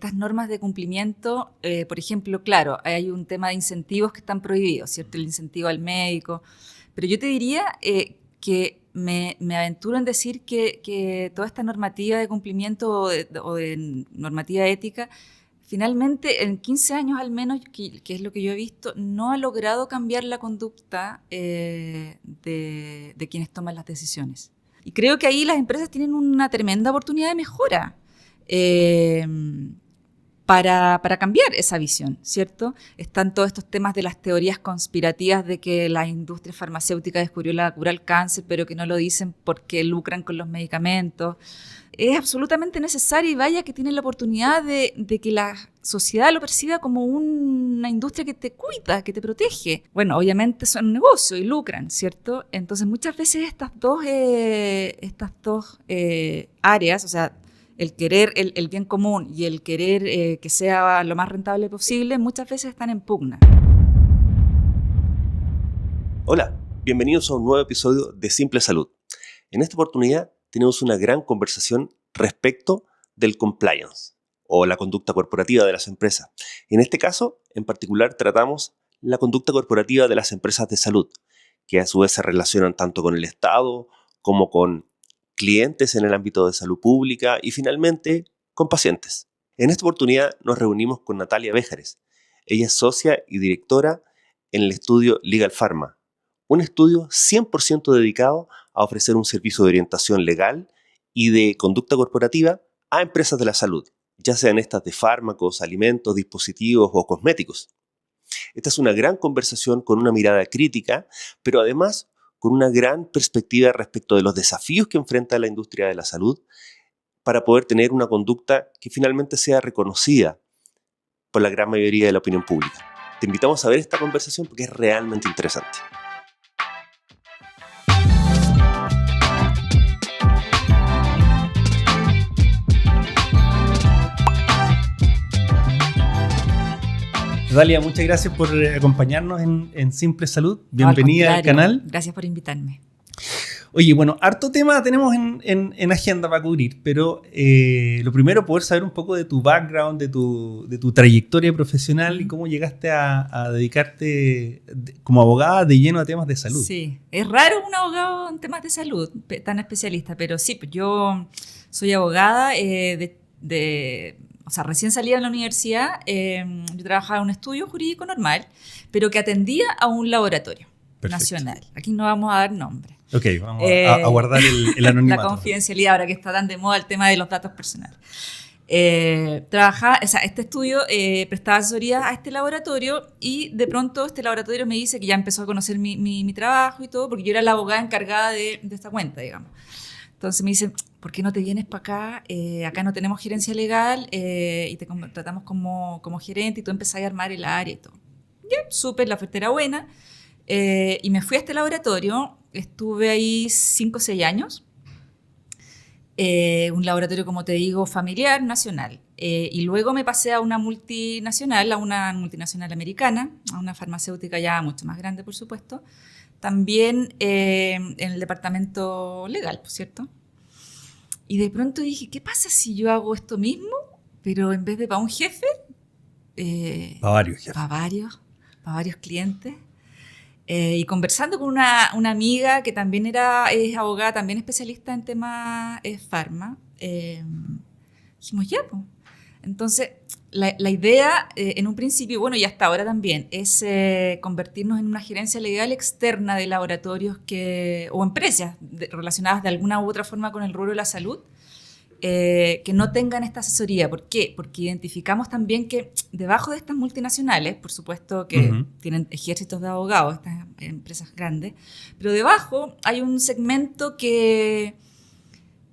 estas normas de cumplimiento, por ejemplo, claro, hay un tema de incentivos que están prohibidos, ¿cierto? El incentivo al médico. Pero yo te diría que me aventuro en decir que toda esta normativa de cumplimiento o de normativa ética, finalmente, en 15 años al menos, que es lo que yo he visto, no ha logrado cambiar la conducta de quienes toman las decisiones. Y creo que ahí las empresas tienen una tremenda oportunidad de mejora para cambiar esa visión, ¿cierto? Están todos estos temas de las teorías conspirativas de que la industria farmacéutica descubrió la cura al cáncer, pero que no lo dicen porque lucran con los medicamentos. Es absolutamente necesario y vaya que tienen la oportunidad de que la sociedad lo perciba como una industria que te cuida, que te protege. Bueno, obviamente son negocios y lucran, ¿cierto? Entonces muchas veces estas dos áreas, o sea, el querer el bien común y el querer que sea lo más rentable posible, muchas veces están en pugna. Hola, bienvenidos a un nuevo episodio de Simple Salud. En esta oportunidad tenemos una gran conversación respecto del compliance o la conducta corporativa de las empresas. En este caso, en particular, tratamos la conducta corporativa de las empresas de salud, que a su vez se relacionan tanto con el Estado como con clientes en el ámbito de salud pública y finalmente con pacientes. En esta oportunidad nos reunimos con Natalia Béjares. Ella es socia y directora en el estudio Legal Pharma, un estudio 100% dedicado a ofrecer un servicio de orientación legal y de conducta corporativa a empresas de la salud, ya sean estas de fármacos, alimentos, dispositivos o cosméticos. Esta es una gran conversación con una mirada crítica, pero además con una gran perspectiva respecto de los desafíos que enfrenta la industria de la salud para poder tener una conducta que finalmente sea reconocida por la gran mayoría de la opinión pública. Te invitamos a ver esta conversación porque es realmente interesante. Natalia, muchas gracias por acompañarnos en Simple Salud. Bienvenida al canal. Gracias por invitarme. Oye, bueno, harto tema tenemos en agenda para cubrir, pero lo primero, poder saber un poco de tu background, de tu trayectoria profesional y cómo llegaste a dedicarte como abogada de lleno a temas de salud. Sí, es raro un abogado en temas de salud tan especialista, pero sí, pues yo soy abogada o sea, recién salida de la universidad, yo trabajaba en un estudio jurídico normal, pero que atendía a un laboratorio nacional. Aquí no vamos a dar nombre. Ok, vamos a guardar el anonimato. La confidencialidad, ahora que está tan de moda el tema de los datos personales. Este estudio prestaba asesoría a este laboratorio y de pronto este laboratorio me dice que ya empezó a conocer mi trabajo y todo, porque yo era la abogada encargada de esta cuenta, digamos. Entonces me dicen, ¿por qué no te vienes para acá? Acá no tenemos gerencia legal y te tratamos como gerente y tú empezás a armar el área y todo. Ya, súper, la oferta era buena. Y me fui a este laboratorio, estuve ahí 5 o 6 años. Un laboratorio, como te digo, familiar, nacional. Y luego me pasé a una multinacional americana, a una farmacéutica ya mucho más grande, por supuesto. También en el departamento legal, por cierto. Y de pronto dije, ¿qué pasa si yo hago esto mismo, pero en vez de para un jefe? Para varios jefes. Para varios clientes. Y conversando con una amiga que también es abogada, también especialista en temas pharma, dijimos, ya, pues. Entonces, la idea, en un principio, bueno, y hasta ahora también, es convertirnos en una gerencia legal externa de laboratorios o empresas relacionadas de alguna u otra forma con el rubro de la salud, que no tengan esta asesoría. ¿Por qué? Porque identificamos también que debajo de estas multinacionales, por supuesto que tienen ejércitos de abogados, estas empresas grandes, pero debajo hay un segmento que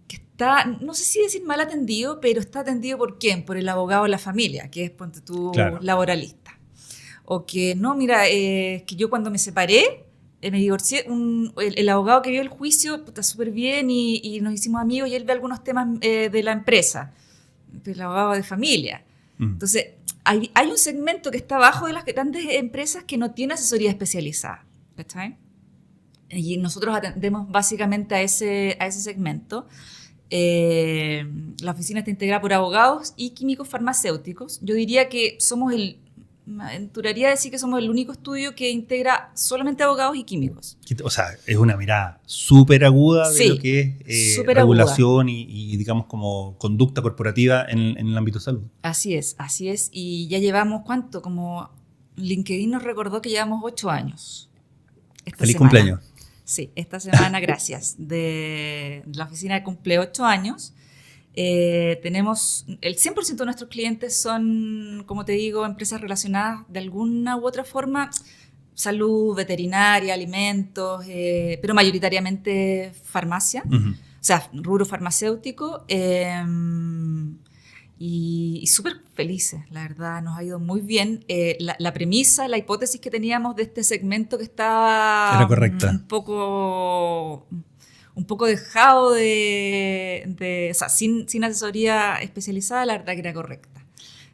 está, no sé si decir mal atendido, pero está atendido ¿por quién? Por el abogado de la familia, que es, ponte tú, claro, laboralista. O que, no, mira, que yo cuando me separé, me divorcié, el abogado que vio el juicio está súper bien y nos hicimos amigos y él ve algunos temas de la empresa, el abogado de familia. Entonces, hay un segmento que está abajo de las grandes empresas que no tiene asesoría especializada, ¿cachai? Y nosotros atendemos básicamente a ese segmento. La oficina está integrada por abogados y químicos farmacéuticos. Yo diría que me aventuraría a decir que somos el único estudio que integra solamente abogados y químicos. O sea, es una mirada súper aguda de lo que es regulación y, digamos, como conducta corporativa en el ámbito de salud. Así es. Y ya llevamos, ¿cuánto? Como LinkedIn nos recordó que llevamos 8 años. Feliz cumpleaños. Sí, esta semana, gracias. De la oficina cumple 8 años. Tenemos el 100% de nuestros clientes son, como te digo, empresas relacionadas de alguna u otra forma, salud, veterinaria, alimentos, pero mayoritariamente farmacia, o sea, rubro farmacéutico, y súper felices, la verdad, nos ha ido muy bien. La premisa, la hipótesis que teníamos de este segmento que estaba era correcta. un poco dejado o sea, sin asesoría especializada, la verdad que era correcta,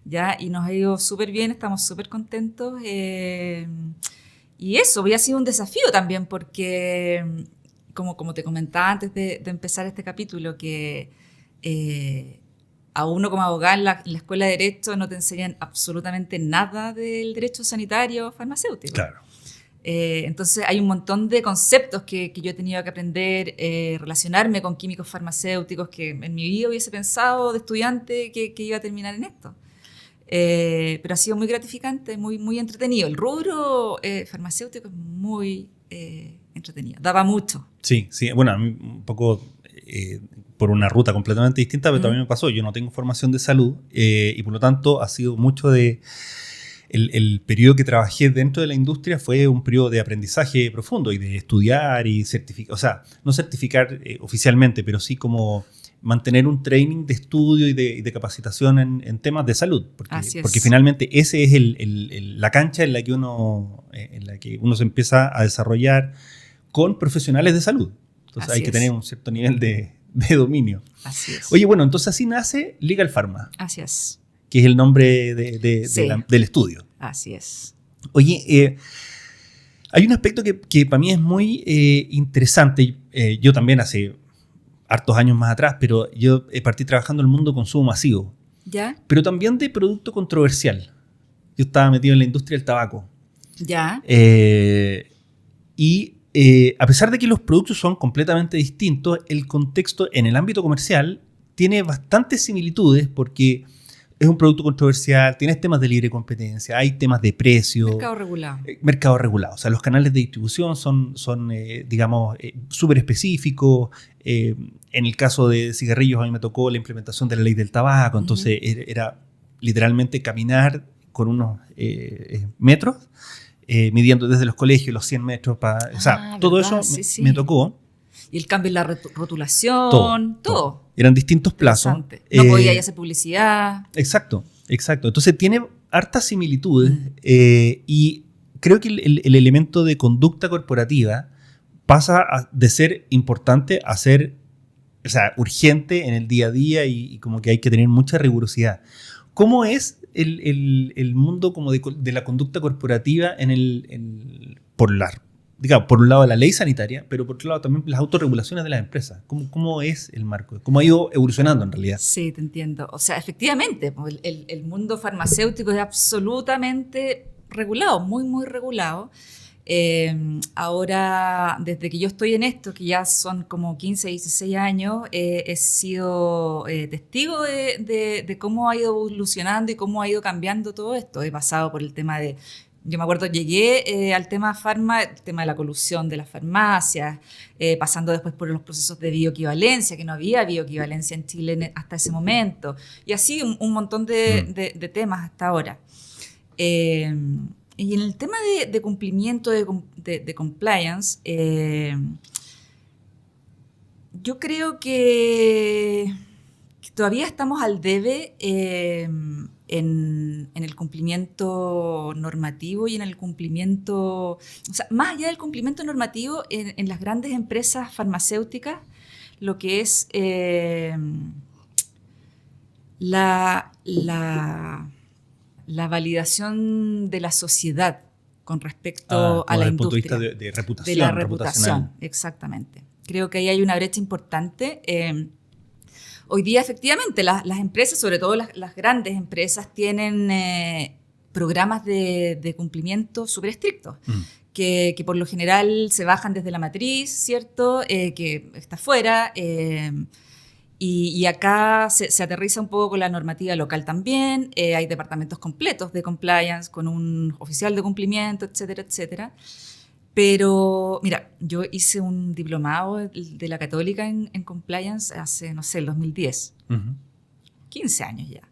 ¿ya? Y nos ha ido súper bien, estamos súper contentos. Y eso había sido un desafío también porque, como te comentaba antes de empezar este capítulo, que a uno como abogado en la escuela de Derecho no te enseñan absolutamente nada del derecho sanitario farmacéutico. Claro. Entonces hay un montón de conceptos que yo he tenido que aprender, relacionarme con químicos farmacéuticos que en mi vida hubiese pensado de estudiante que iba a terminar en esto. Pero ha sido muy gratificante, muy, muy entretenido. El rubro farmacéutico es muy entretenido, daba mucho. Sí, bueno, a mí un poco por una ruta completamente distinta, pero también me pasó, yo no tengo formación de salud y por lo tanto ha sido mucho de... El periodo que trabajé dentro de la industria fue un periodo de aprendizaje profundo y de estudiar y certificar, o sea, no certificar oficialmente, pero sí como mantener un training de estudio y de capacitación en temas de salud. Porque finalmente ese es la cancha en la que uno se empieza a desarrollar con profesionales de salud. Entonces hay que tener un cierto nivel de dominio. Así es. Oye, bueno, entonces así nace Legal Pharma. Así es. Que es el nombre del estudio. Así es. Oye, hay un aspecto que para mí es muy interesante. Yo también hace hartos años más atrás, pero yo partí trabajando en el mundo de consumo masivo. ¿Ya? Pero también de producto controversial. Yo estaba metido en la industria del tabaco. ¿Ya? Y a pesar de que los productos son completamente distintos, el contexto en el ámbito comercial tiene bastantes similitudes porque... Es un producto controversial, tienes temas de libre competencia, hay temas de precio. Mercado regulado. Mercado regulado. O sea, los canales de distribución son digamos, súper específicos. En el caso de cigarrillos, a mí me tocó la implementación de la ley del tabaco. Entonces, era literalmente caminar con unos metros, midiendo desde los colegios los 100 metros. O sea, todo eso me tocó. Y el cambio en la rotulación, todo. Eran distintos plazos. No podía hacer publicidad. Exacto. Entonces tiene hartas similitudes y creo que el elemento de conducta corporativa pasa de ser importante a ser, o sea, urgente en el día a día y como que hay que tener mucha rigurosidad. ¿Cómo es el mundo como de la conducta corporativa por un lado la ley sanitaria, pero por otro lado también las autorregulaciones de las empresas? ¿Cómo es el marco? ¿Cómo ha ido evolucionando en realidad? Sí, te entiendo. O sea, efectivamente, el mundo farmacéutico es absolutamente regulado, muy, muy regulado. Ahora, desde que yo estoy en esto, que ya son como 15, 16 años, he sido testigo de cómo ha ido evolucionando y cómo ha ido cambiando todo esto. He pasado por el tema de... Yo me acuerdo, llegué al tema farma, el tema de la colusión de las farmacias, pasando después por los procesos de bioequivalencia, que no había bioequivalencia en Chile hasta ese momento, y así un montón de temas hasta ahora. Y en el tema de cumplimiento, de compliance, yo creo que todavía estamos al debe en el cumplimiento normativo y en el cumplimiento, o sea, más allá del cumplimiento normativo en las grandes empresas farmacéuticas, lo que es la validación de la sociedad con respecto a la industria. Desde el punto de vista de reputación. De la reputación, exactamente. Creo que ahí hay una brecha importante. Hoy día, efectivamente, las empresas, sobre todo las grandes empresas, tienen programas de cumplimiento súper estrictos, que por lo general se bajan desde la matriz, ¿cierto? Que está fuera. Y acá se aterriza un poco con la normativa local también. Hay departamentos completos de compliance con un oficial de cumplimiento, etcétera, etcétera. Pero, mira, yo hice un diplomado de la Católica en compliance hace, no sé, el 2010. 15 años ya.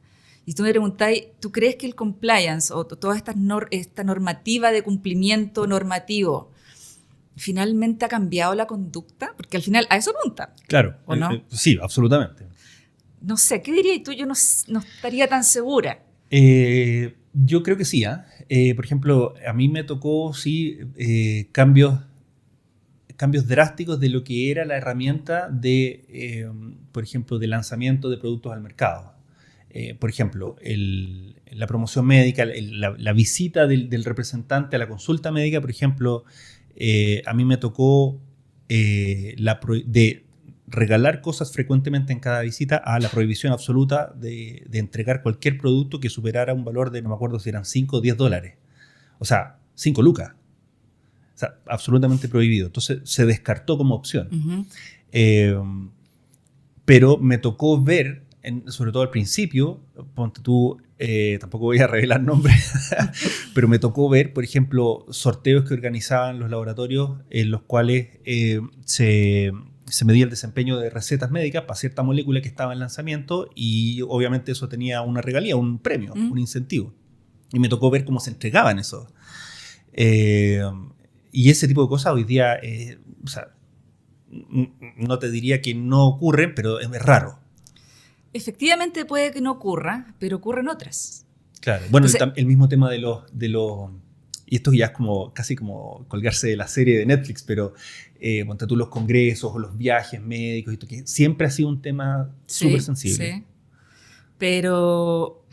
Y tú me preguntáis, ¿tú crees que el compliance o toda esta normativa de cumplimiento normativo finalmente ha cambiado la conducta? Porque al final a eso apunta. Claro. ¿O no? Sí, absolutamente. No sé, ¿qué dirías tú? Yo no estaría tan segura. Yo creo que sí. Por ejemplo, a mí me tocó, sí, cambios drásticos de lo que era la herramienta de, por ejemplo, de lanzamiento de productos al mercado. Por ejemplo, la promoción médica, la visita del representante a la consulta médica, por ejemplo, a mí me tocó de regalar cosas frecuentemente en cada visita a la prohibición absoluta de entregar cualquier producto que superara un valor de, no me acuerdo si eran 5 o 10 dólares. O sea, 5 lucas. O sea, absolutamente prohibido. Entonces se descartó como opción. Uh-huh. Pero me tocó ver, sobre todo al principio, ponte tú, tampoco voy a revelar nombres, pero me tocó ver, por ejemplo, sorteos que organizaban los laboratorios en los cuales se medía el desempeño de recetas médicas para cierta molécula que estaba en lanzamiento y obviamente eso tenía una regalía, un premio, un incentivo. Y me tocó ver cómo se entregaban esos. Y ese tipo de cosas hoy día, o sea, no te diría que no ocurren, pero es raro. Efectivamente puede que no ocurra, pero ocurren otras. Claro. Bueno, entonces, el mismo tema de los y esto ya es como casi como colgarse de la serie de Netflix, pero ponte tú los congresos o los viajes médicos, y que siempre ha sido un tema súper sensible. Sí, pero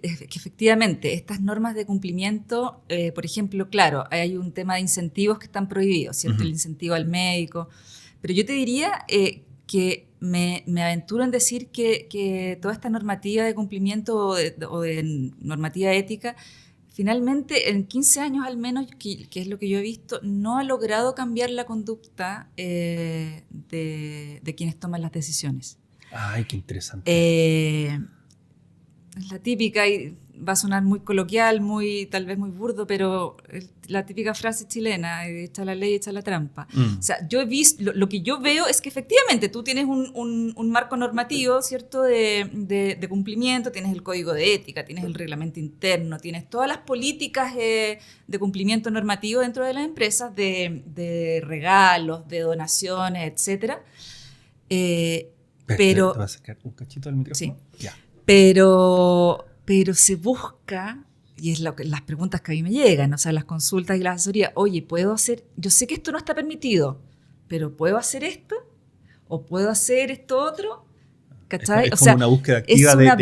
es que efectivamente estas normas de cumplimiento, por ejemplo, claro, hay un tema de incentivos que están prohibidos, ¿cierto? Uh-huh. El incentivo al médico, pero yo te diría que me aventuro en decir que toda esta normativa de cumplimiento o de normativa ética finalmente, en 15 años al menos, que es lo que yo he visto, no ha logrado cambiar la conducta de quienes toman las decisiones. Ay, qué interesante. Es la típica, y va a sonar muy coloquial, tal vez muy burdo, pero la típica frase chilena, echa la ley, echa la trampa. O sea, yo he visto, lo que yo veo es que efectivamente tú tienes un marco normativo, ¿cierto?, de cumplimiento, tienes el código de ética, tienes el reglamento interno, tienes todas las políticas de cumplimiento normativo dentro de las empresas, de regalos, de donaciones, etcétera. Pero ¿te vas a sacar un cachito del micrófono? Sí. Ya. Pero se busca, y es las preguntas que a mí me llegan, o sea, las consultas y las asesorías, oye, yo sé que esto no está permitido, pero ¿puedo hacer esto? ¿O puedo hacer esto otro? ¿Cachai? Es como una búsqueda activa del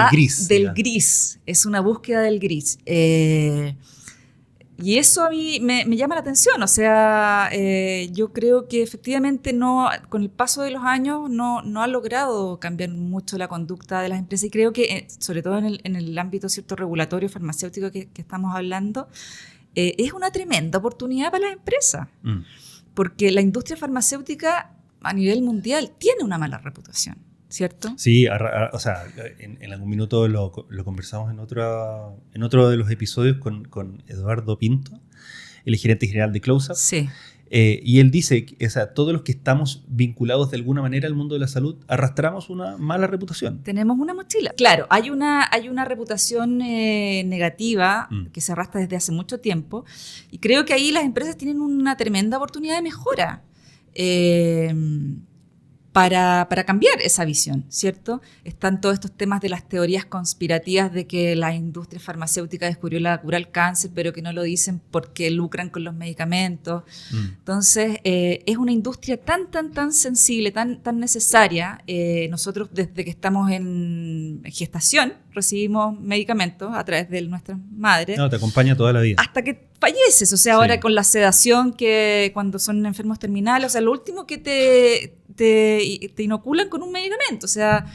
gris. Del gris, es una búsqueda del gris. Y eso a mí me llama la atención, o sea, yo creo que efectivamente con el paso de los años no ha logrado cambiar mucho la conducta de las empresas y creo que, sobre todo en el ámbito cierto regulatorio farmacéutico que estamos hablando, es una tremenda oportunidad para las empresas, porque la industria farmacéutica a nivel mundial tiene una mala reputación, ¿cierto? Sí, o sea, en algún minuto lo conversamos en otro de los episodios con Eduardo Pinto, el gerente general de CloseUp. Sí. Y él dice que, o sea, todos los que estamos vinculados de alguna manera al mundo de la salud arrastramos una mala reputación. Tenemos una mochila. Claro, hay una reputación negativa que se arrastra desde hace mucho tiempo y creo que ahí las empresas tienen una tremenda oportunidad de mejora. Para cambiar esa visión, ¿cierto? Están todos estos temas de las teorías conspirativas de que la industria farmacéutica descubrió la cura al cáncer, pero que no lo dicen porque lucran con los medicamentos. Entonces, es una industria tan sensible, tan necesaria. Nosotros, desde que estamos en gestación, recibimos medicamentos a través de nuestras madres. No, te acompaña toda la vida. Hasta que falleces, o sea, ahora con la sedación, que cuando son enfermos terminales, o sea, lo último que te inoculan con un medicamento. O sea,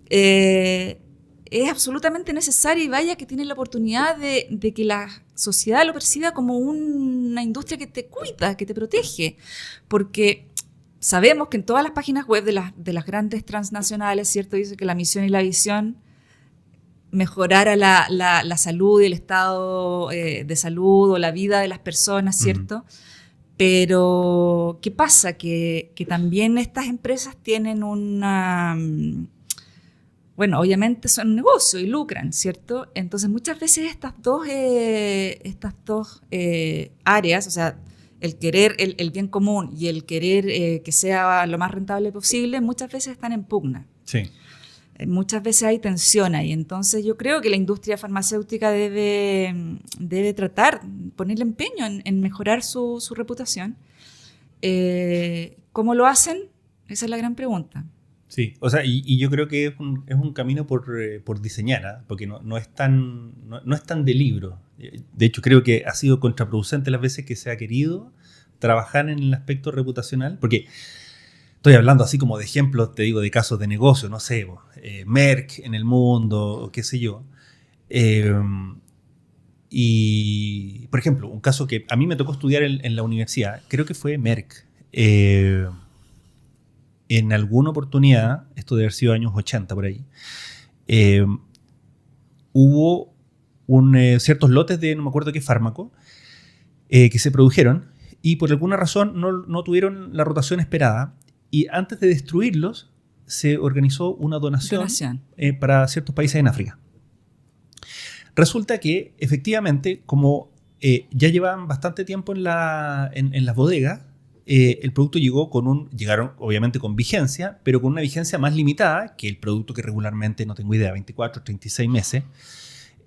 es absolutamente necesario, y vaya que tiene la oportunidad de que la sociedad lo perciba como una industria que te cuida, que te protege. Porque sabemos que en todas las páginas web de las grandes transnacionales, ¿cierto? Dice que la misión y la visión mejorara la salud y el estado de salud o la vida de las personas, ¿cierto? Pero, ¿qué pasa? Que también estas empresas tienen una... Bueno, obviamente son un negocio y lucran, ¿cierto? Entonces, muchas veces estas dos áreas, o sea, el querer el bien común y el querer que sea lo más rentable posible, muchas veces están en pugna. Sí. Muchas veces hay tensión ahí. Entonces yo creo que la industria farmacéutica debe tratar, ponerle empeño en mejorar su reputación. ¿Cómo lo hacen? Esa es la gran pregunta. Sí, o sea, y yo creo que es un camino por diseñar, ¿eh? Porque no es tan de libro. De hecho, creo que ha sido contraproducente las veces que se ha querido trabajar en el aspecto reputacional, porque estoy hablando así como de ejemplos, te digo, de casos de negocio, no sé, Merck en el mundo, qué sé yo. Y, por ejemplo, un caso que a mí me tocó estudiar en la universidad, creo que fue Merck. En alguna oportunidad, esto debe haber sido años 80 por ahí, hubo ciertos lotes de no me acuerdo qué fármaco que se produjeron y por alguna razón no tuvieron la rotación esperada. Y antes de destruirlos, se organizó una donación. Para ciertos países en África. Resulta que, efectivamente, como ya llevaban bastante tiempo en las bodegas, el producto llegaron obviamente con vigencia, pero con una vigencia más limitada que el producto que regularmente, no tengo idea, 24, 36 meses,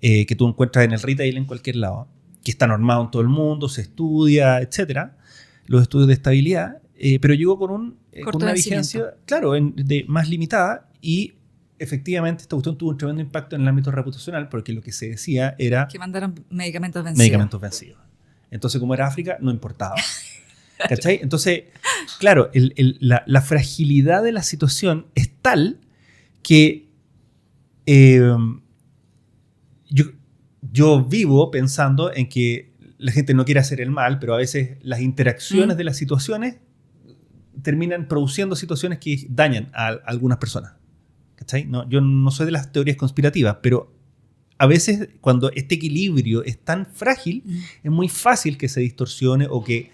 que tú encuentras en el retail en cualquier lado, que está normado en todo el mundo, se estudia, etcétera, los estudios de estabilidad. Pero llegó con una vigencia, claro, más limitada y efectivamente esta cuestión tuvo un tremendo impacto en el ámbito reputacional porque lo que se decía era... que mandaron medicamentos vencidos. Entonces, como era África, no importaba. ¿Cachai? Entonces, claro, la fragilidad de la situación es tal que yo vivo pensando en que la gente no quiere hacer el mal, pero a veces las interacciones de las situaciones terminan produciendo situaciones que dañan a algunas personas. ¿Cachai? No, yo no soy de las teorías conspirativas, pero a veces cuando este equilibrio es tan frágil, es muy fácil que se distorsione o que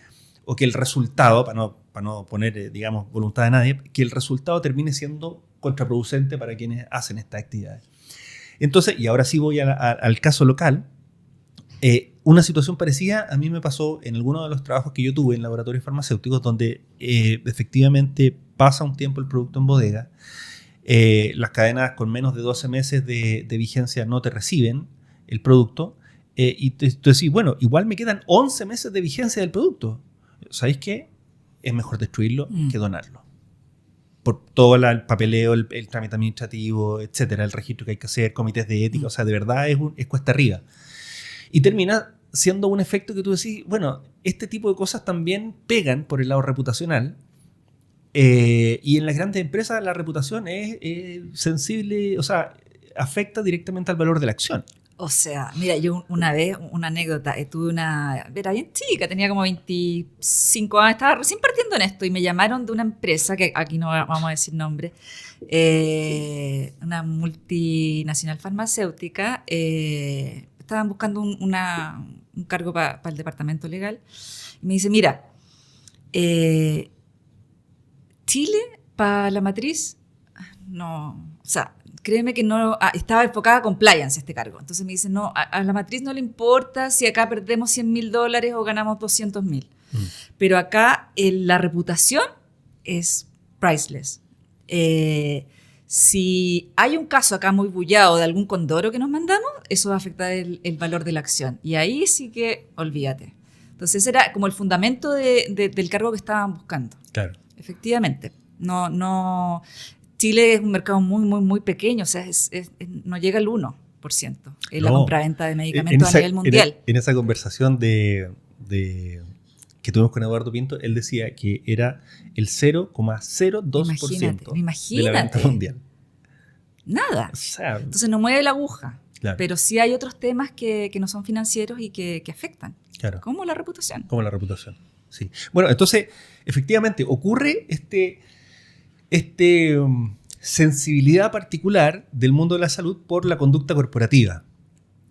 el resultado, para no poner, digamos, voluntad de nadie, que el resultado termine siendo contraproducente para quienes hacen estas actividades. Entonces, y ahora sí voy al caso local, una situación parecida a mí me pasó en alguno de los trabajos que yo tuve en laboratorios farmacéuticos donde efectivamente pasa un tiempo el producto en bodega, las cadenas con menos de 12 meses de vigencia no te reciben el producto y tú decís, bueno, igual me quedan 11 meses de vigencia del producto. ¿Sabéis qué? Es mejor destruirlo que donarlo. Por todo el papeleo, el trámite administrativo, etcétera, el registro que hay que hacer, comités de ética, o sea, de verdad es cuesta arriba. Y termina siendo un efecto que tú decís, bueno, este tipo de cosas también pegan por el lado reputacional. Y en las grandes empresas la reputación es sensible, o sea, afecta directamente al valor de la acción. O sea, mira, yo una vez, una anécdota, era bien chica, tenía como 25 años, estaba recién partiendo en esto y me llamaron de una empresa, que aquí no vamos a decir nombre, una multinacional farmacéutica, estaban buscando un cargo para el departamento legal y me dice, mira, Chile para la matriz, no, o sea, créeme que no, estaba enfocada a compliance este cargo. Entonces me dice, no, a la matriz no le importa si acá perdemos $100,000 o ganamos $200,000. Pero acá la reputación es priceless. Si hay un caso acá muy bullado de algún condoro que nos mandamos, eso va a afectar el valor de la acción. Y ahí sí que olvídate. Entonces era como el fundamento del cargo que estaban buscando. Claro. Efectivamente. No... Chile es un mercado muy, muy, muy pequeño, o sea, no llega al 1% en la compraventa de medicamentos a nivel mundial. En esa conversación de que tuvimos con Eduardo Pinto, él decía que era el 0,02% de la venta mundial. Nada. O sea, entonces no mueve la aguja. Claro. Pero sí hay otros temas que no son financieros y que afectan. Claro. Como la reputación. Como la reputación, sí. Bueno, entonces, efectivamente, ocurre sensibilidad particular del mundo de la salud por la conducta corporativa.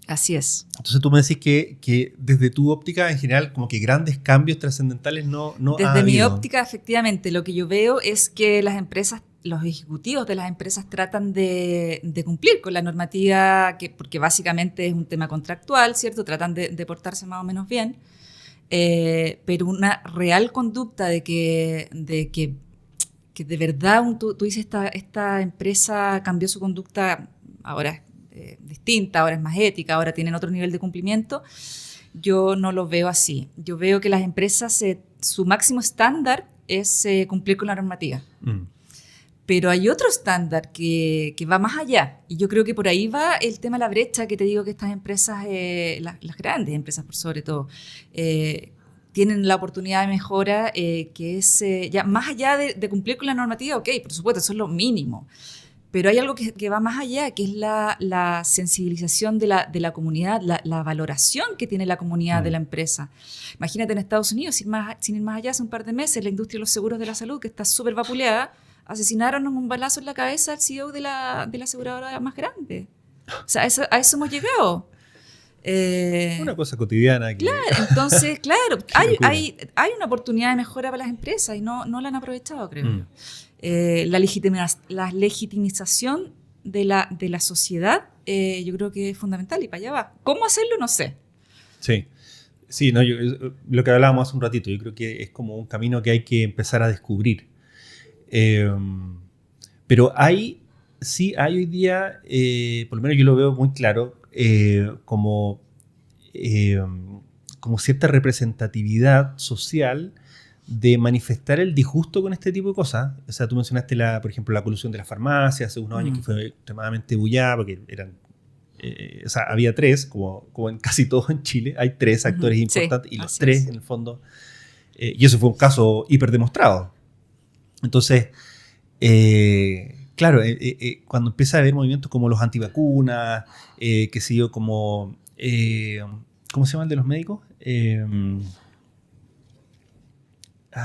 Así es. Entonces tú me decís que desde tu óptica, en general, como que grandes cambios trascendentales no ha Desde mi habido. óptica, efectivamente, lo que yo veo es que las empresas, los ejecutivos de las empresas tratan de cumplir con la normativa, porque básicamente es un tema contractual, ¿cierto? Tratan de portarse más o menos bien, pero una real conducta de que de verdad tú dices, esta empresa cambió su conducta, ahora es distinta, ahora es más ética, ahora tienen otro nivel de cumplimiento. Yo no lo veo así. Yo veo que las empresas, su máximo estándar es cumplir con la normativa. Pero hay otro estándar que va más allá. Y yo creo que por ahí va el tema de la brecha que te digo que estas empresas, las grandes empresas por sobre todo, tienen la oportunidad de mejora, que es ya más allá de cumplir con la normativa. Ok, por supuesto, eso es lo mínimo. Pero hay algo que va más allá, que es la sensibilización de la comunidad, la valoración que tiene la comunidad de la empresa. Imagínate en Estados Unidos, sin ir más allá, hace un par de meses, la industria de los seguros de la salud, que está súper vapuleada, asesinaron un balazo en la cabeza al CEO de la aseguradora más grande. O sea, a eso hemos llegado. Una cosa cotidiana. Claro, entonces, claro, hay una oportunidad de mejora para las empresas y no la han aprovechado, creo yo. La legitimización de la sociedad, yo creo que es fundamental y para allá va. ¿Cómo hacerlo? No sé. Sí, no, lo que hablábamos hace un ratito, yo creo que es como un camino que hay que empezar a descubrir. Pero hay hoy día, por lo menos yo lo veo muy claro, como cierta representatividad social de manifestar el disgusto con este tipo de cosas. O sea, tú mencionaste, por ejemplo, la colusión de las farmacias hace unos años, que fue extremadamente bullada, porque había tres, como en casi todo en Chile, hay tres actores importantes, y los tres, en el fondo, y eso fue un caso hiperdemostrado. Entonces, claro, cuando empieza a haber movimientos como los antivacunas, qué sé yo, como... ¿cómo se llama el de los médicos?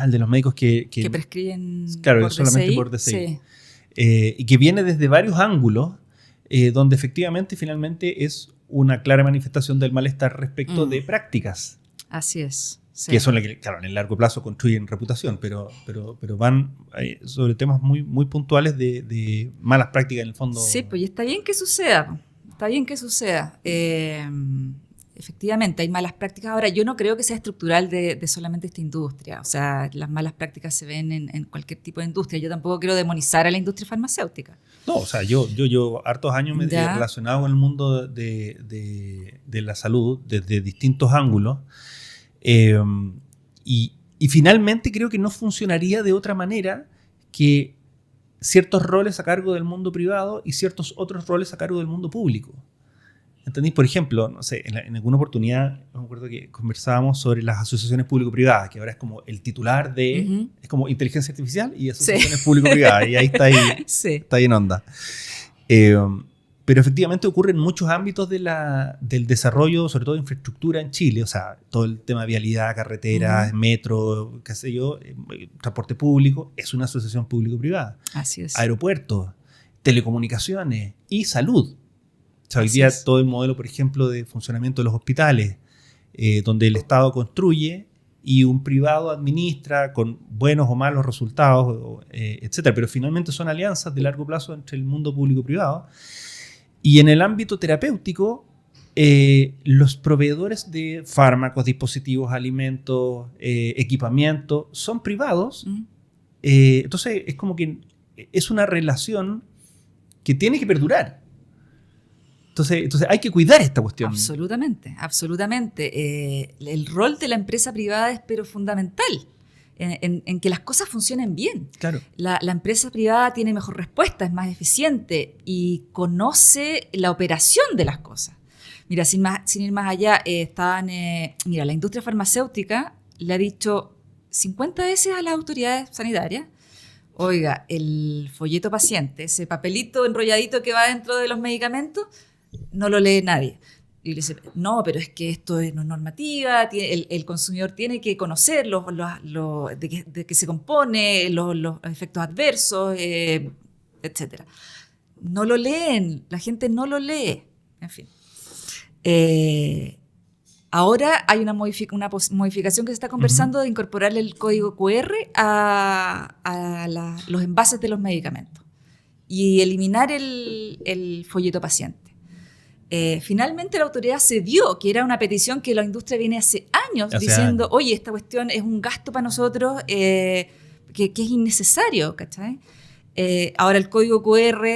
El de los médicos que prescriben, claro, solamente por DCI. Sí. Y que viene desde varios ángulos, donde efectivamente, finalmente, es una clara manifestación del malestar respecto de prácticas. Así es. Sí. Que son las que, claro, en el largo plazo construyen reputación, pero van sobre temas muy, muy puntuales de malas prácticas en el fondo. Sí, pues y está bien que suceda. Está bien que suceda. Efectivamente, hay malas prácticas. Ahora, yo no creo que sea estructural de solamente esta industria. O sea, las malas prácticas se ven en cualquier tipo de industria. Yo tampoco quiero demonizar a la industria farmacéutica. No, o sea, yo hartos años me he relacionado con el mundo de la salud desde distintos ángulos. Y finalmente creo que no funcionaría de otra manera que ciertos roles a cargo del mundo privado y ciertos otros roles a cargo del mundo público. ¿Entendéis? Por ejemplo, no sé, en alguna oportunidad me acuerdo que conversábamos sobre las asociaciones público-privadas, que ahora es como el titular de... Es como inteligencia artificial y asociaciones público-privadas, y ahí está ahí en onda. Pero efectivamente ocurre en muchos ámbitos del desarrollo, sobre todo de infraestructura en Chile. O sea, todo el tema de vialidad, carreteras, metro, qué sé yo, transporte público, es una asociación público-privada. Así es. Aeropuertos, telecomunicaciones y salud. O sea, hoy día todo el modelo, por ejemplo, de funcionamiento de los hospitales, donde el Estado construye y un privado administra con buenos o malos resultados, etcétera. Pero finalmente son alianzas de largo plazo entre el mundo público y privado. Y en el ámbito terapéutico, los proveedores de fármacos, dispositivos, alimentos, equipamiento, son privados. Entonces, es como que es una relación que tiene que perdurar. Entonces hay que cuidar esta cuestión. Absolutamente, absolutamente. El rol de la empresa privada es pero fundamental en que las cosas funcionen bien. Claro. La empresa privada tiene mejor respuesta, es más eficiente y conoce la operación de las cosas. Mira, sin ir más allá, la industria farmacéutica le ha dicho 50 veces a las autoridades sanitarias, oiga, el folleto paciente, ese papelito enrolladito que va dentro de los medicamentos, no lo lee nadie. Y le dice, no, pero es que esto es normativa, el consumidor tiene que conocer de qué se compone, los efectos adversos, etc. No lo leen, la gente no lo lee, en fin. Ahora hay una modificación que se está conversando de incorporar el código QR a los envases de los medicamentos y eliminar el folleto paciente. Finalmente la autoridad cedió, que era una petición que la industria viene hace años diciendo, oye, esta cuestión es un gasto para nosotros que es innecesario, ¿cachai? Ahora el código QR,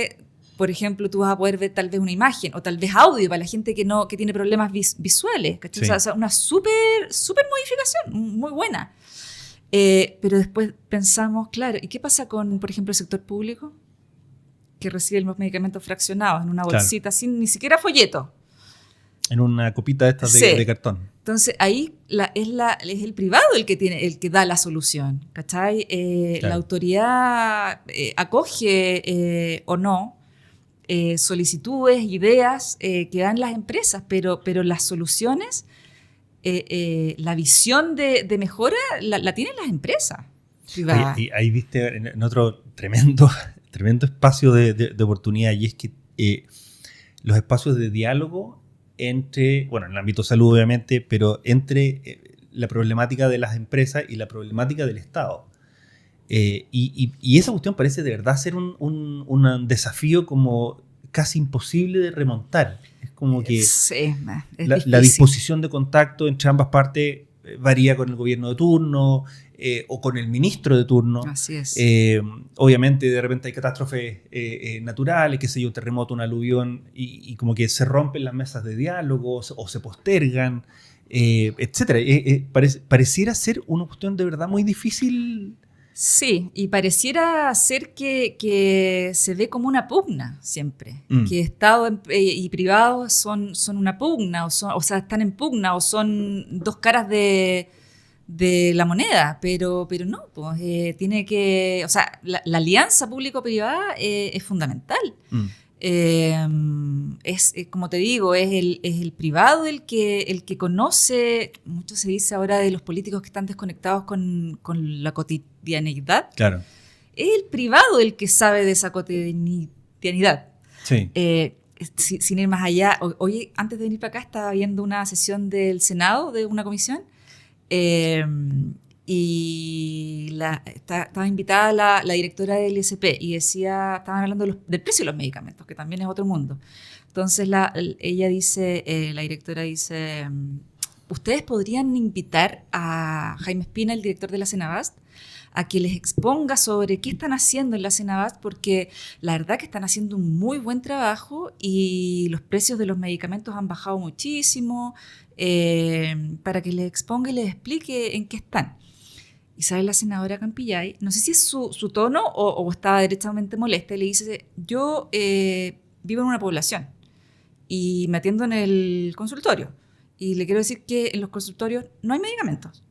por ejemplo, tú vas a poder ver tal vez una imagen o tal vez audio para la gente que tiene problemas visuales, ¿cachai? Sí. O sea, una súper modificación, muy buena. Pero después pensamos, claro, ¿y qué pasa con, por ejemplo, el sector público? Que reciben los medicamentos fraccionados en una bolsita, sin ni siquiera folleto. En una copita de estas de cartón. Entonces ahí es el privado el que da la solución, ¿cachai? Claro. La autoridad acoge o no solicitudes, ideas que dan las empresas, pero las soluciones, la visión de mejora la tienen las empresas privadas. Y ahí viste en otro tremendo espacio de oportunidad, y es que los espacios de diálogo entre, bueno, en el ámbito de salud obviamente, pero entre la problemática de las empresas y la problemática del Estado. Y esa cuestión parece de verdad ser un desafío como casi imposible de remontar. Es como que sí, la disposición de contacto entre ambas partes varía con el gobierno de turno, o con el ministro de turno. Así es. Obviamente de repente hay catástrofes naturales, qué sé yo, un terremoto, un aluvión, y como que se rompen las mesas de diálogo o se postergan, etcétera. Pareciera ser una cuestión de verdad muy difícil. Sí, y pareciera ser que se ve como una pugna siempre, que Estado y privado son una pugna, o sea, están en pugna, o son dos caras de la moneda, pero no, pues tiene que, o sea, la alianza público-privada es fundamental. Es como te digo, es el privado el que conoce. Mucho se dice ahora de los políticos que están desconectados con la cotidianidad. Claro. Es el privado el que sabe de esa cotidianidad. Sí. Sin ir más allá, hoy antes de venir para acá estaba viendo una sesión del Senado de una comisión. Y estaba invitada la directora del ISP y estaban hablando del precio de los medicamentos, que también es otro mundo. Entonces ella dice, la directora dice, ustedes podrían invitar a Jaime Espina, el director de la Cenabast, a que les exponga sobre qué están haciendo en la Cenabast, porque la verdad que están haciendo un muy buen trabajo y los precios de los medicamentos han bajado muchísimo, para que les exponga y les explique en qué están. Y sale la senadora Campillay, no sé si es su tono o estaba derechamente molesta, y le dice, yo vivo en una población y me atiendo en el consultorio, y le quiero decir que en los consultorios no hay medicamentos,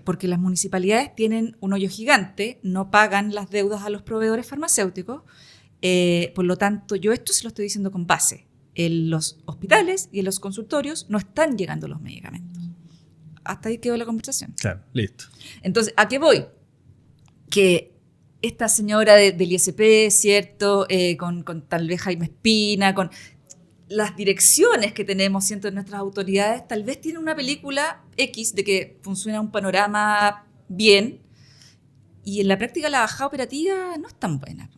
porque las municipalidades tienen un hoyo gigante, no pagan las deudas a los proveedores farmacéuticos, por lo tanto yo esto se lo estoy diciendo con base. En los hospitales y en los consultorios no están llegando los medicamentos. Hasta ahí quedó la conversación. Claro, listo. Entonces, ¿a qué voy? Que esta señora del ISP, ¿cierto? Con tal vez Jaime Espina, con las direcciones que tenemos, ¿cierto?, de nuestras autoridades, tal vez tienen una película X de que funciona un panorama bien, y en la práctica la bajada operativa no es tan buena.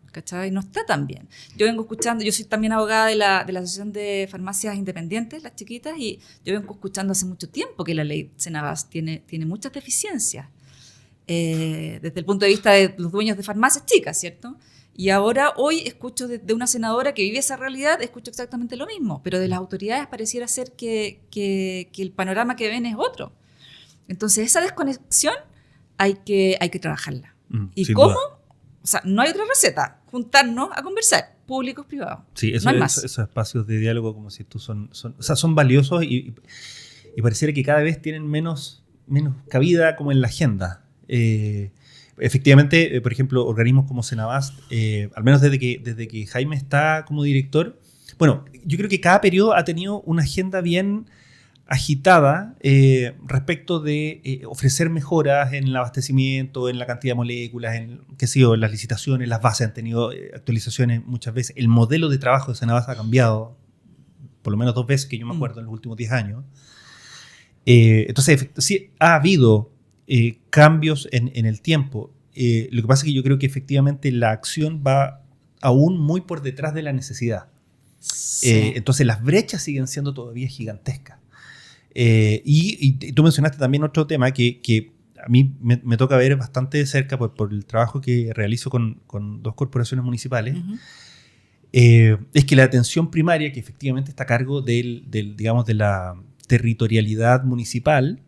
¿Cachai? No está tan bien. Yo vengo escuchando, yo soy también abogada de la Asociación de Farmacias Independientes, las chiquitas, y yo vengo escuchando hace mucho tiempo que la ley Cenabast tiene muchas deficiencias, desde el punto de vista de los dueños de farmacias chicas, ¿cierto? Y ahora, hoy escucho de una senadora que vive esa realidad, escucho exactamente lo mismo, pero de las autoridades pareciera ser que el panorama que ven es otro. Entonces, esa desconexión hay que trabajarla. ¿Y cómo? Duda. O sea, no hay otra receta. Juntarnos a conversar, públicos, privados. Sí, no hay más. Esos espacios de diálogo, como si tú son valiosos, y y pareciera que cada vez tienen menos cabida como en la agenda. Efectivamente, por ejemplo, organismos como Senabast, al menos desde que Jaime está como director, bueno, yo creo que cada periodo ha tenido una agenda bien agitada respecto de ofrecer mejoras en el abastecimiento, en la cantidad de moléculas, en las licitaciones, las bases han tenido actualizaciones muchas veces. El modelo de trabajo de Senabast ha cambiado por lo menos 2 veces que yo me acuerdo en los últimos 10 años. Entonces, sí, ha habido cambios en el tiempo. Lo que pasa es que yo creo que efectivamente la acción va aún muy por detrás de la necesidad. Sí. Entonces, las brechas siguen siendo todavía gigantescas. Y tú mencionaste también otro tema que a mí me toca ver bastante de cerca por el trabajo que realizo con 2 corporaciones municipales. Uh-huh. Es que la atención primaria, que efectivamente está a cargo digamos, de la territorialidad municipal,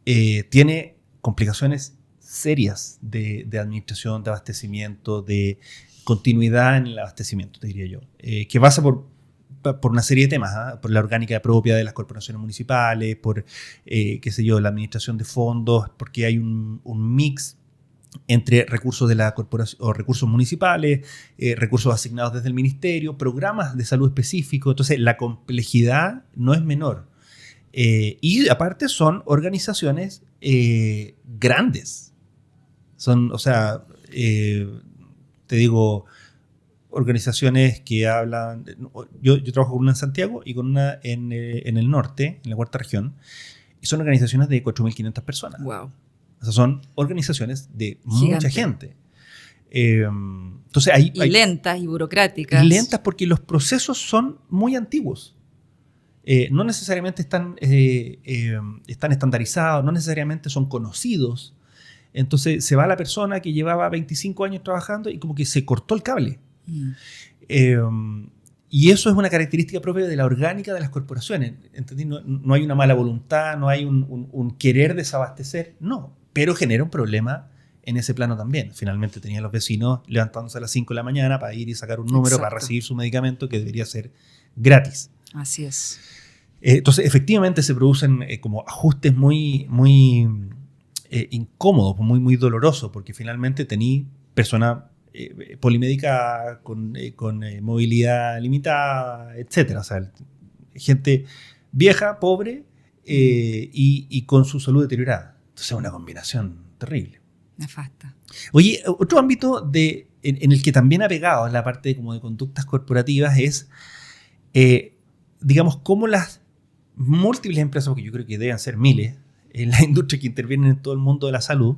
tiene complicaciones serias de administración, de abastecimiento, de continuidad en el abastecimiento, te diría yo, que pasa por una serie de temas, ¿eh? Por la orgánica propia de las corporaciones municipales, por, la administración de fondos, porque hay un mix entre recursos de la corporación o recursos municipales, recursos asignados desde el ministerio, programas de salud específicos. Entonces, la complejidad no es menor. Y aparte son organizaciones grandes. Son, te digo, organizaciones que hablan... Yo trabajo con una en Santiago y con una en el norte, en la 4ª región, y son organizaciones de 4.500 personas. Wow. O sea, son organizaciones de mucha gente. Entonces hay lentas y burocráticas. Lentas porque los procesos son muy antiguos. No necesariamente están estandarizados, no necesariamente son conocidos. Entonces se va la persona que llevaba 25 años trabajando y como que se cortó el cable. Y eso es una característica propia de la orgánica de las corporaciones. ¿Entendí? No hay una mala voluntad, no hay un querer desabastecer, no. Pero genera un problema en ese plano también. Finalmente tenían los vecinos levantándose a las 5 de la mañana para ir y sacar un número. Exacto. Para recibir su medicamento que debería ser gratis. Así es. Entonces, efectivamente se producen como ajustes muy, muy incómodos, muy, muy dolorosos, porque finalmente tení personas polimédica con movilidad limitada, etc. O sea, gente vieja, pobre y con su salud deteriorada. Entonces es una combinación terrible. Nefasta. Oye, otro ámbito en el que también ha pegado en la parte como de conductas corporativas es, digamos, cómo las múltiples empresas, porque yo creo que deben ser miles, en la industria que intervienen en todo el mundo de la salud,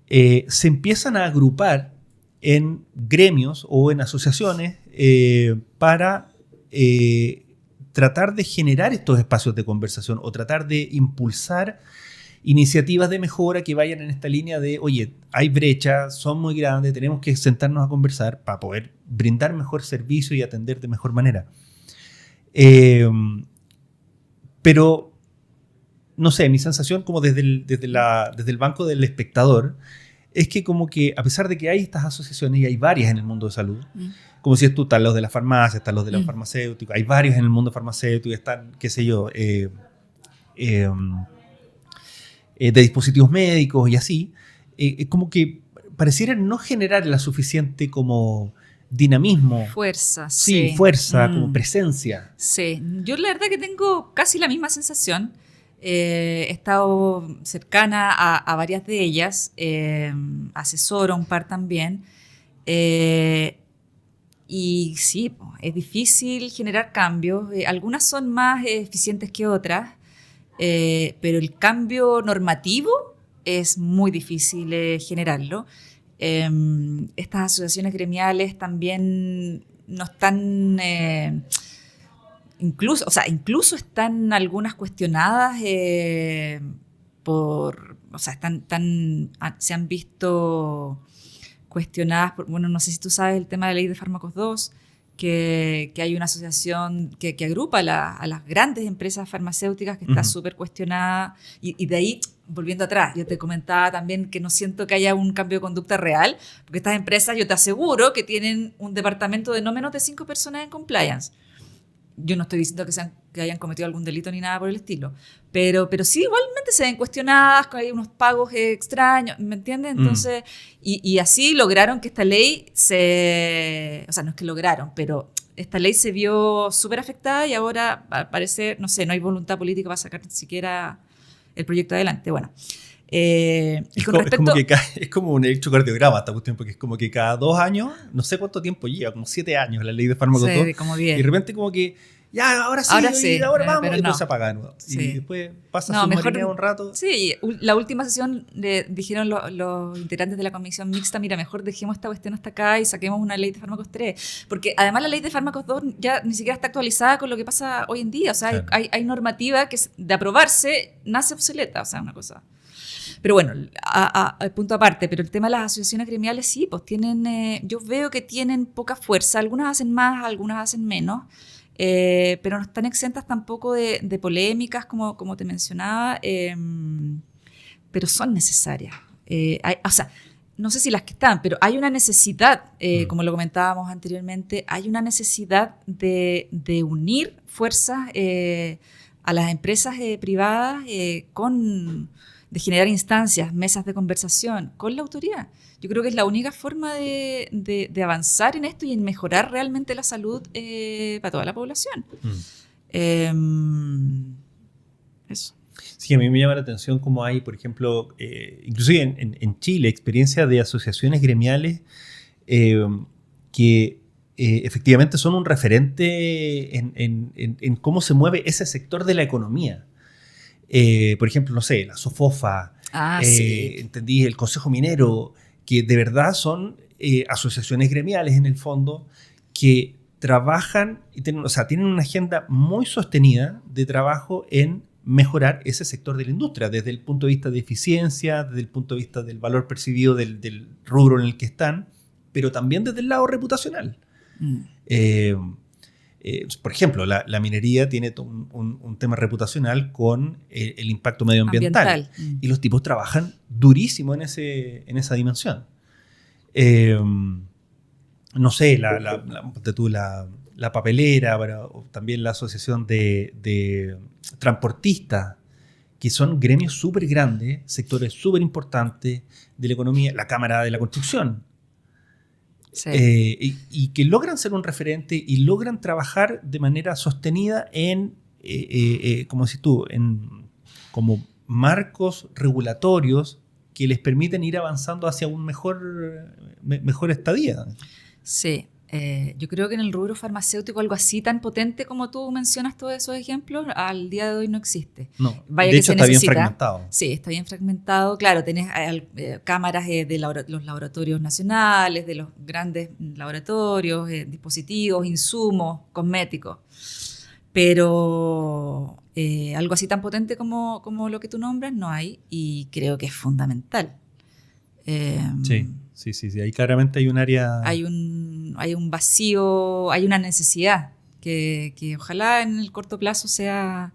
se empiezan a agrupar en gremios o en asociaciones para tratar de generar estos espacios de conversación o tratar de impulsar iniciativas de mejora que vayan en esta línea de, oye, hay brechas, son muy grandes, tenemos que sentarnos a conversar para poder brindar mejor servicio y atender de mejor manera. Pero, no sé, mi sensación como desde el banco del espectador es que como que a pesar de que hay estas asociaciones y hay varias en el mundo de salud, como si tú, están los de la farmacia, están los de los farmacéuticos, hay varios en el mundo farmacéutico, están, qué sé yo, de dispositivos médicos y así, como que pareciera no generar la suficiente como dinamismo. Fuerza, sí. Fuerza, como presencia. Sí, yo la verdad que tengo casi la misma sensación. He estado cercana a varias de ellas, asesoro a un par también. Y sí, es difícil generar cambios. Algunas son más eficientes que otras. Pero el cambio normativo es muy difícil generarlo. Estas asociaciones gremiales también no están, incluso están algunas cuestionadas se han visto cuestionadas no sé si tú sabes el tema de la ley de fármacos 2, que hay una asociación que agrupa a las grandes empresas farmacéuticas que está súper cuestionada. Y de ahí, volviendo atrás, yo te comentaba también que no siento que haya un cambio de conducta real, porque estas empresas, yo te aseguro que tienen un departamento de no menos de 5 personas en compliance. Yo no estoy diciendo que sean que hayan cometido algún delito ni nada por el estilo. Pero sí, igualmente se ven cuestionadas, hay unos pagos extraños, ¿me entiendes? Entonces, y así lograron que esta ley o sea, no es que lograron, pero esta ley se vio súper afectada y ahora, al parecer, no sé, no hay voluntad política para sacar ni siquiera el proyecto adelante. Bueno. Y con respecto, es como un electrocardiograma esta cuestión, porque es como que cada 2 años, no sé cuánto tiempo lleva, como 7 años la ley de fármacos 2, como 10. y de repente como que ya, ahora sí, ahora vamos, y después se apaga de nuevo. Sí. Y después pasa submarinado un rato. Sí, la última sesión dijeron los integrantes de la comisión mixta, mira, mejor dejemos esta cuestión hasta acá y saquemos una ley de fármacos 3, porque además la ley de fármacos 2 ya ni siquiera está actualizada con lo que pasa hoy en día, o sea, claro. hay normativa que de aprobarse nace obsoleta, o sea, una cosa. Pero bueno, punto aparte, pero el tema de las asociaciones gremiales sí, pues tienen, yo veo que tienen poca fuerza, algunas hacen más, algunas hacen menos, pero no están exentas tampoco de polémicas, como te mencionaba, pero son necesarias. O sea, no sé si las que están, pero hay una necesidad, como lo comentábamos anteriormente, hay una necesidad de unir fuerzas a las empresas privadas de generar instancias, mesas de conversación con la autoridad. Yo creo que es la única forma de avanzar en esto y en mejorar realmente la salud para toda la población. Eso. Sí, a mí me llama la atención cómo hay, por ejemplo, inclusive en Chile, experiencias de asociaciones gremiales que efectivamente son un referente en cómo se mueve ese sector de la economía. Por ejemplo, no sé, la SOFOFA, sí. entendí, el Consejo Minero, que de verdad son asociaciones gremiales en el fondo que trabajan y tienen una agenda muy sostenida de trabajo en mejorar ese sector de la industria, desde el punto de vista de eficiencia, desde el punto de vista del valor percibido del rubro en el que están, pero también desde el lado reputacional. Por ejemplo, la minería tiene un tema reputacional con el impacto medioambiental. Y los tipos trabajan durísimo en esa dimensión. No sé, la papelera, o también la asociación de transportistas, que son gremios súper grandes, sectores súper importantes de la economía, la Cámara de la Construcción. Sí. Y que logran ser un referente y logran trabajar de manera sostenida en, como decís tú, como marcos regulatorios que les permiten ir avanzando hacia un mejor estadía. Sí, yo creo que en el rubro farmacéutico algo así tan potente como tú mencionas todos esos ejemplos, al día de hoy no existe. No, de hecho está bien fragmentado. Sí, está bien fragmentado. Claro, tenés cámaras de los laboratorios nacionales, de los grandes laboratorios, dispositivos, insumos, cosméticos. Pero algo así tan potente como lo que tú nombras no hay, y creo que es fundamental. Sí. Ahí claramente hay un área... Hay un vacío, hay una necesidad que ojalá en el corto plazo sea...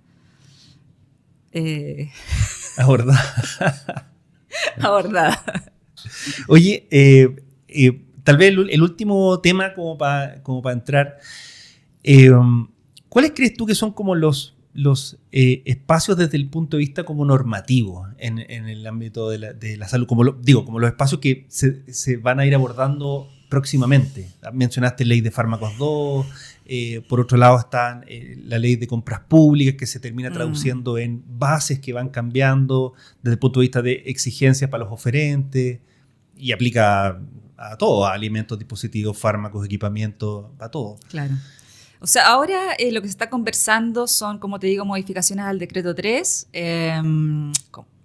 abordada. Oye, tal vez el último tema como para entrar. ¿Cuáles crees tú que son como los espacios desde el punto de vista como normativo en el ámbito de la salud? Como los espacios que se van a ir abordando próximamente. Mencionaste ley de fármacos 2, por otro lado está la ley de compras públicas que se termina traduciendo en bases que van cambiando desde el punto de vista de exigencias para los oferentes y aplica a todo, a alimentos, dispositivos, fármacos, equipamientos, a todo. Claro. O sea, ahora lo que se está conversando son, como te digo, modificaciones al decreto 3,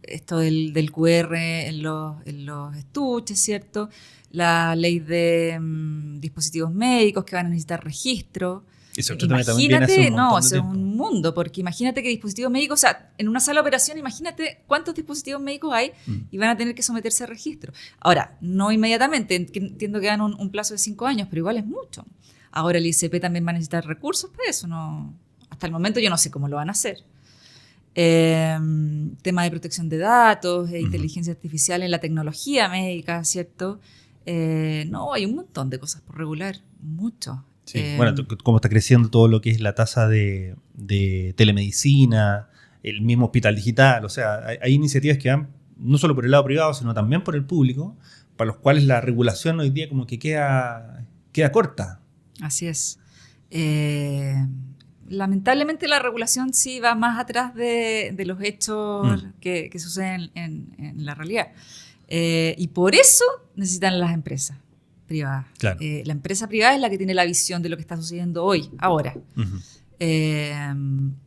esto del QR en los estuches, ¿cierto? La ley de dispositivos médicos que van a necesitar registro. Imagínate, no, es un mundo, porque imagínate que dispositivos médicos, o sea, en una sala de operación, imagínate cuántos dispositivos médicos hay y van a tener que someterse a registro. Ahora, no inmediatamente, entiendo que dan un plazo de 5 años, pero igual es mucho. Ahora el ICP también va a necesitar recursos para eso, no, hasta el momento yo no sé cómo lo van a hacer. Tema de protección de datos, inteligencia artificial en la tecnología médica, ¿cierto? No, hay un montón de cosas por regular, mucho. Sí. Bueno, cómo está creciendo todo lo que es la tasa de telemedicina, el mismo hospital digital. O sea, hay iniciativas que van no solo por el lado privado, sino también por el público, para los cuales la regulación hoy día como que queda corta. Así es. Lamentablemente la regulación sí va más atrás de los hechos que suceden en la realidad. Y por eso necesitan las empresas privadas. Claro. La empresa privada es la que tiene la visión de lo que está sucediendo hoy, ahora. Uh-huh.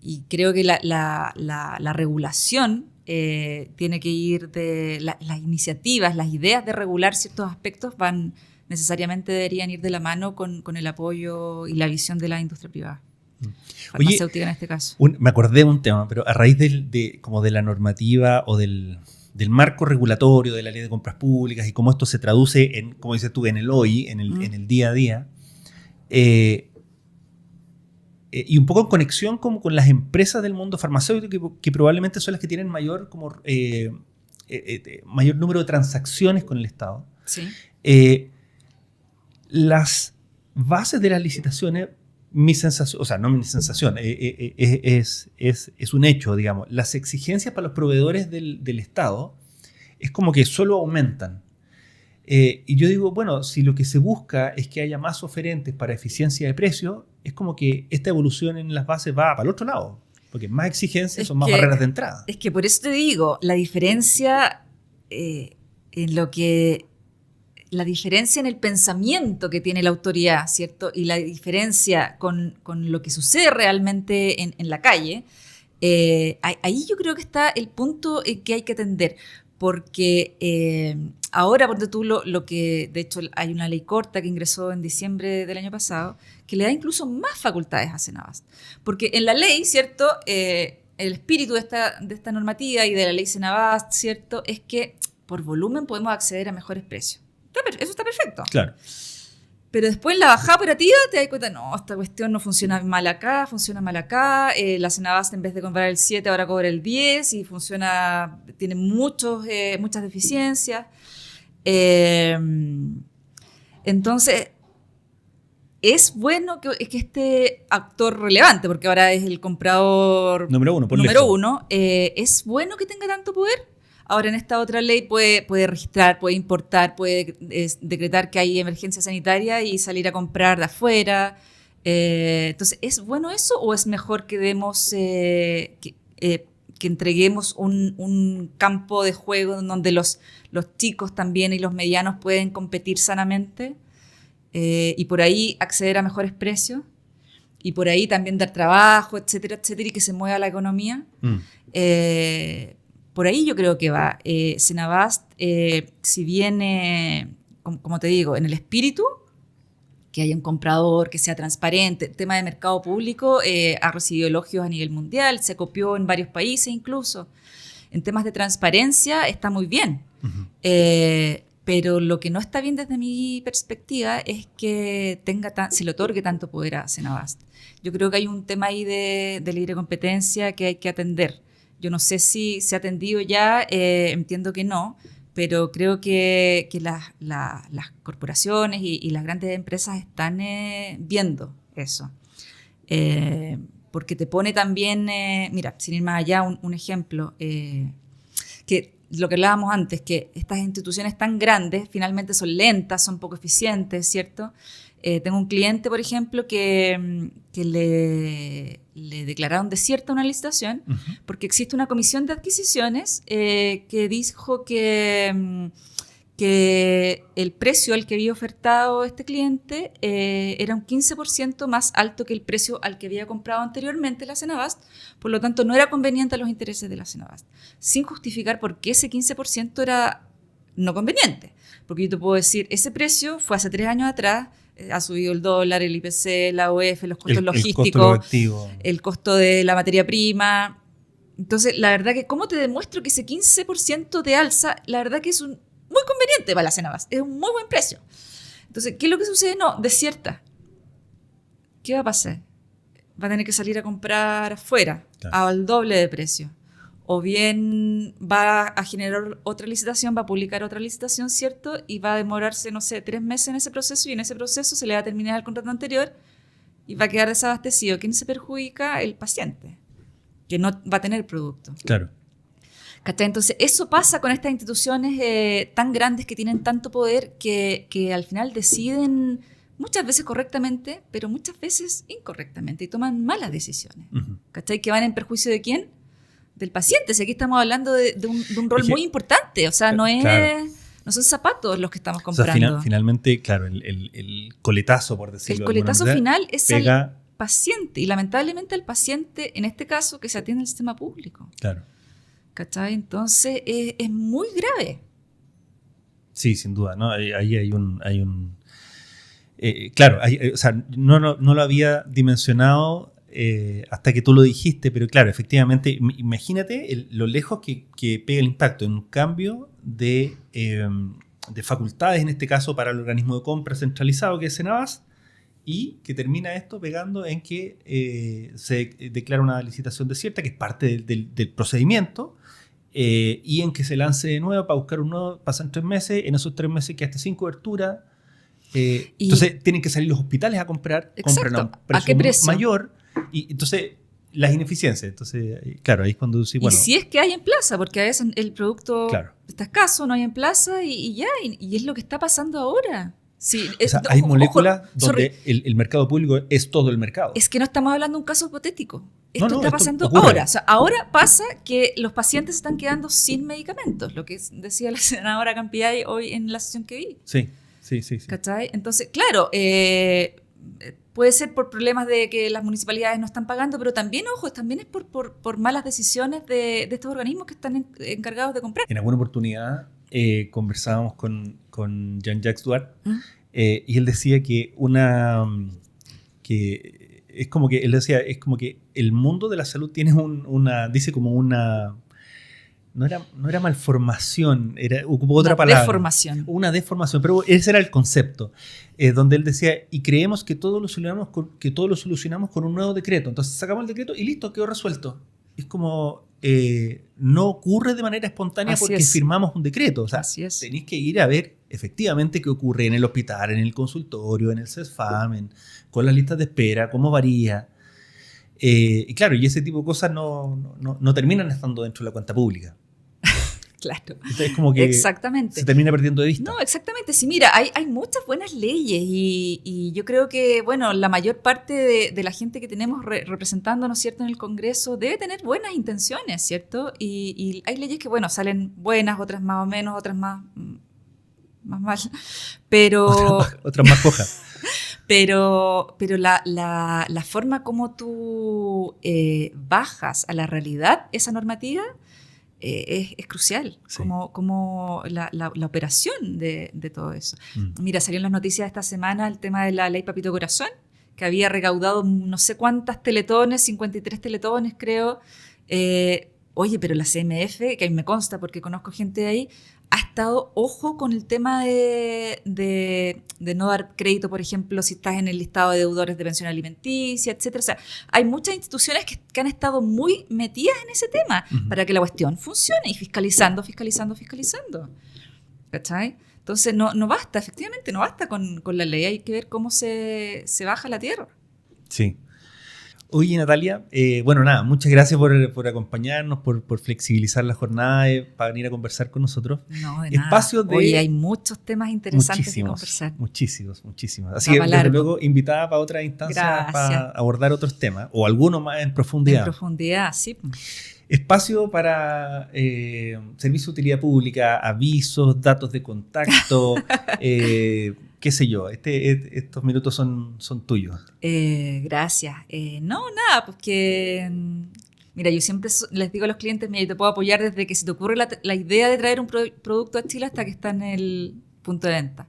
Y creo que la regulación tiene que ir de las iniciativas, las ideas de regular ciertos aspectos necesariamente deberían ir de la mano con el apoyo y la visión de la industria privada. Farmacéutica en este caso. Me acordé de un tema, pero a raíz como de la normativa o del marco regulatorio de la ley de compras públicas y cómo esto se traduce en, como dices tú, en el hoy, en el día a día, y un poco en conexión como con las empresas del mundo farmacéutico que probablemente son las que tienen mayor número de transacciones con el Estado. Sí. Las bases de las licitaciones, mi sensación, o sea, no mi sensación, es un hecho, digamos. Las exigencias para los proveedores del Estado es como que solo aumentan. Y yo digo, bueno, si lo que se busca es que haya más oferentes para eficiencia de precio, es como que esta evolución en las bases va para el otro lado. Porque más exigencias son más barreras de entrada. Es que por eso te digo, la diferencia la diferencia en el pensamiento que tiene la autoridad, ¿cierto? Y la diferencia con lo que sucede realmente en la calle, ahí yo creo que está el punto que hay que atender. Porque ahora, ponte tú lo que, de hecho, hay una ley corta que ingresó en diciembre del año pasado, que le da incluso más facultades a Senabast. Porque en la ley, ¿cierto? El espíritu de esta normativa y de la ley Senabast, ¿cierto? Es que por volumen podemos acceder a mejores precios. Eso está perfecto. Claro. Pero después en la bajada operativa te das cuenta, no, esta cuestión no funciona mal acá, funciona mal acá. La Senabast en vez de cobrar el 7 ahora cobra el 10 y tiene muchas deficiencias. Entonces, es bueno que este actor relevante, porque ahora es el comprador número uno, es bueno que tenga tanto poder. Ahora en esta otra ley puede registrar, puede importar, puede decretar que hay emergencia sanitaria y salir a comprar de afuera. Entonces, ¿es bueno eso o es mejor que demos que entreguemos un campo de juego donde los chicos también y los medianos pueden competir sanamente y por ahí acceder a mejores precios y por ahí también dar trabajo, etcétera, etcétera, y que se mueva la economía? Por ahí yo creo que va. Senabast, si viene, como te digo, en el espíritu, que haya un comprador, que sea transparente, el tema de mercado público ha recibido elogios a nivel mundial, se copió en varios países incluso. En temas de transparencia está muy bien. Uh-huh. Pero lo que no está bien desde mi perspectiva es que se le otorgue tanto poder a Senabast. Yo creo que hay un tema ahí de libre competencia que hay que atender. Yo no sé si se ha atendido ya, entiendo que no, pero creo que las corporaciones y las grandes empresas están viendo eso. Porque te pone también, mira, sin ir más allá, un ejemplo, que lo que hablábamos antes, que estas instituciones tan grandes finalmente son lentas, son poco eficientes, ¿cierto? Tengo un cliente, por ejemplo, que le declararon desierta una licitación porque existe una comisión de adquisiciones que dijo que el precio al que había ofertado este cliente era un 15% más alto que el precio al que había comprado anteriormente la Senabast, por lo tanto no era conveniente a los intereses de la Senabast, sin justificar por qué ese 15% era no conveniente. Porque yo te puedo decir, ese precio fue hace 3 años atrás, ha subido el dólar, el IPC, la OF, los costos logísticos, el costo de la materia prima. Entonces, la verdad que, ¿cómo te demuestro que ese 15% de alza, la verdad que es muy conveniente para la Senabast, es un muy buen precio? Entonces, ¿qué es lo que sucede? No, desierta. ¿Qué va a pasar? Va a tener que salir a comprar afuera, claro, al doble de precio. o bien va a generar otra licitación, va a publicar otra licitación, ¿cierto? Y va a demorarse, no sé, 3 meses en ese proceso, y en ese proceso se le va a terminar el contrato anterior y va a quedar desabastecido. ¿Quién se perjudica? El paciente, que no va a tener producto. Claro. ¿Cachai? Entonces, eso pasa con estas instituciones tan grandes que tienen tanto poder que al final deciden muchas veces correctamente, pero muchas veces incorrectamente, y toman malas decisiones. ¿Cachai? Que van en perjuicio ¿de quién? Del paciente. Si aquí estamos hablando de un rol muy importante, o sea, no son zapatos los que estamos comprando. O sea, finalmente, claro, el coletazo, por decirlo el coletazo de alguna manera, final es pega al paciente, y lamentablemente al paciente, en este caso, que se atiende en el sistema público. Claro. ¿Cachai? Entonces, es muy grave. Sí, sin duda, ¿no? Ahí hay un claro, o sea, no lo había dimensionado hasta que tú lo dijiste, pero claro, efectivamente, imagínate lo lejos que pega el impacto en un cambio de facultades, en este caso para el organismo de compra centralizado que es Senabas, y que termina esto pegando en que se declara una licitación desierta, que es parte del procedimiento, y en que se lance de nuevo para buscar un nuevo, pasan 3 meses, en esos 3 meses quedaste sin cobertura. Entonces tienen que salir los hospitales a comprar, compran a un precio, ¿a qué precio mayor, y entonces las ineficiencias. Entonces, claro, ahí es cuando sí, bueno. Y si es que hay en plaza, porque a veces el producto está escaso, no hay en plaza, y es lo que está pasando ahora. Sí, o sea, hay moléculas donde el mercado público es todo el mercado. Es que no estamos hablando de un caso hipotético. Esto no, está esto pasando ocurre ahora. O sea, ahora pasa que los pacientes están quedando sin medicamentos, lo que decía la senadora Campillay hoy en la sesión que vi. Sí. ¿Cachai? Entonces, claro, puede ser por problemas de que las municipalidades no están pagando, pero también, ojo, también es por malas decisiones de estos organismos que están encargados de comprar. En alguna oportunidad conversábamos con Jean-Jacques Duarte, y él decía que es como que él decía, es como que el mundo de la salud tiene dice como una... No era malformación, ocupó otra palabra. Una deformación, pero ese era el concepto, donde él decía, y creemos que todo lo solucionamos con un nuevo decreto. Entonces sacamos el decreto y listo, quedó resuelto. Es como, no ocurre de manera espontánea porque firmamos un decreto. O sea, tenéis que ir a ver efectivamente qué ocurre en el hospital, en el consultorio, en el CESFAM, con las listas de espera, cómo varía. Y claro, y ese tipo de cosas no terminan estando dentro de la cuenta pública. Claro. Entonces, como que se termina perdiendo de vista. No, exactamente. Sí, mira, hay muchas buenas leyes y yo creo que, bueno, la mayor parte de la gente que tenemos representándonos, ¿cierto?, en el Congreso debe tener buenas intenciones, ¿cierto? Y hay leyes que, bueno, salen buenas, otras más o menos, otras más mal, pero... Otras más cojas. Pero la forma como tú bajas a la realidad esa normativa es crucial, sí. como la operación de todo eso. Mira, salió en las noticias esta semana el tema de la ley Papito Corazón, que había recaudado no sé cuántas teletones, 53 teletones creo. Oye, pero la CMF, que a mí me consta porque conozco gente de ahí, ha estado ojo con el tema de no dar crédito, por ejemplo, si estás en el listado de deudores de pensión alimenticia, etcétera. O sea, hay muchas instituciones que han estado muy metidas en ese tema para que la cuestión funcione y fiscalizando. ¿Cachai? Entonces, no basta, efectivamente, no basta con la ley. Hay que ver cómo se baja la tierra. Sí. Oye, Natalia, bueno, nada, muchas gracias por acompañarnos, por flexibilizar la jornada, para venir a conversar con nosotros. No, de Espacio nada. Hoy hay muchos temas interesantes que conversar. Muchísimos. Así que, desde luego, invitada para otras instancias para abordar otros temas, o algunos más en profundidad. En profundidad, sí. Espacio para servicio de utilidad pública, avisos, datos de contacto, qué sé yo, estos minutos son tuyos. Gracias. No, nada, pues que... Mira, yo siempre les digo a los clientes, mira, yo te puedo apoyar desde que se te ocurre la idea de traer un producto a Chile hasta que está en el punto de venta.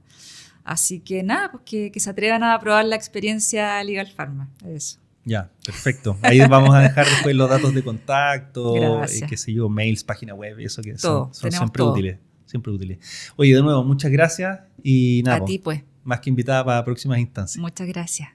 Así que nada, pues que se atrevan a probar la experiencia Legal Pharma. Eso. Ya, perfecto. Ahí vamos a dejar después los datos de contacto, qué sé yo, mails, página web, eso que son siempre útiles. Siempre útiles. Oye, de nuevo, muchas gracias y nada. A ti, pues. Más que invitada para próximas instancias. Muchas gracias.